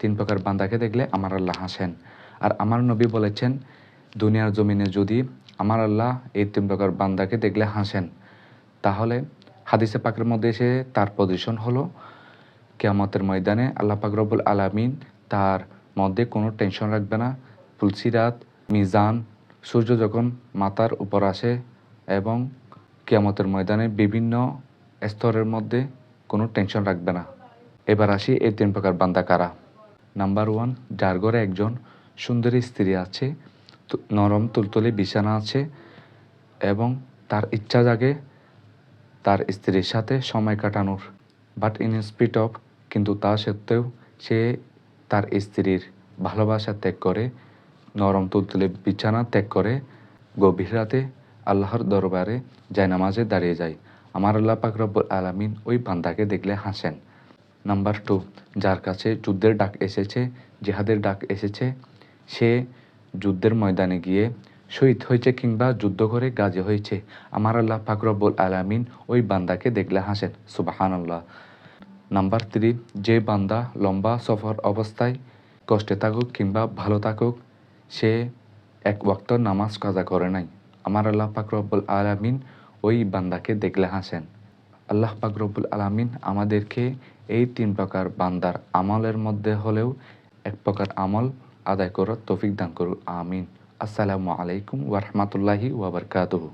তিন প্রকার বান্দাকে দেখলে আমার আল্লাহ হাসেন। আর আমার নবী বলেছেন, দুনিয়ার জমিনে যদি আমার আল্লাহ এই তিন প্রকার বান্দাকে দেখলে হাসেন, তাহলে হাদিসে পাকের মধ্যে এসে তার পজিশন হলো কিয়ামতের ময়দানে আল্লাহ পাক রব্বুল আলামিন তার মধ্যে কোনো টেনশন রাখবে না। ফুলসিরাত, মিজান, সূর্য যখন মাথার উপর আসে এবং কিয়ামতের ময়দানে বিভিন্ন স্তরের মধ্যে কোনো টেনশন রাখবে না। এবার আসি এই তিন প্রকার বান্দা কারা। নাম্বার 1, যার ঘরে একজন সুন্দরী স্ত্রী আছে, নরম তুলতুলে বিছানা আছে এবং তার ইচ্ছা জাগে তার স্ত্রীর সাথে সময় কাটানোর, বাট ইন স্পিড অফ, কিন্তু তা সত্ত্বেও সে তার স্ত্রীর ভালোবাসা ত্যাগ করে, নরম তুলতুলে বিছানা ত্যাগ করে গভীর রাতে আল্লাহর দরবারে জায়নামাজে দাঁড়িয়ে যায়। আমার আল্লাহ পাক রব্বুল আলামিন ওই বান্দাকে দেখলে হাসেন। নাম্বার 2, যার কাছে যুদ্ধের ডাক এসেছে, জিহাদের ডাক এসেছে, সে যুদ্ধের ময়দানে গিয়ে শহীদ হয়েছে কিংবা যুদ্ধ করে গাজী হয়েছে, আমার আল্লাহ পাক রব্বুল আলামিন ওই বান্দাকে দেখলে হাসেন। সুবহানাল্লাহ। নাম্বার 3, যে বান্দা লম্বা সফর অবস্থায় কষ্টে থাকুক কিংবা ভালো থাকুক, সে এক ওয়াক্ত নামাজ কাজা করে নাই, আমার আল্লাহ পাক রব্বুল আলামিন ওই বান্দাকে দেখলে হাসেন। আল্লাহ পাক রব্বুল আলামিন আমাদেরকে এই তিন প্রকার বান্দার আমলের মধ্যে হলেও এক প্রকার আমল আদায় করার তৌফিক দান করুন। আমিন। আসসালামু আলাইকুম ওয়া রাহমাতুল্লাহি ওয়া বারাকাতুহু।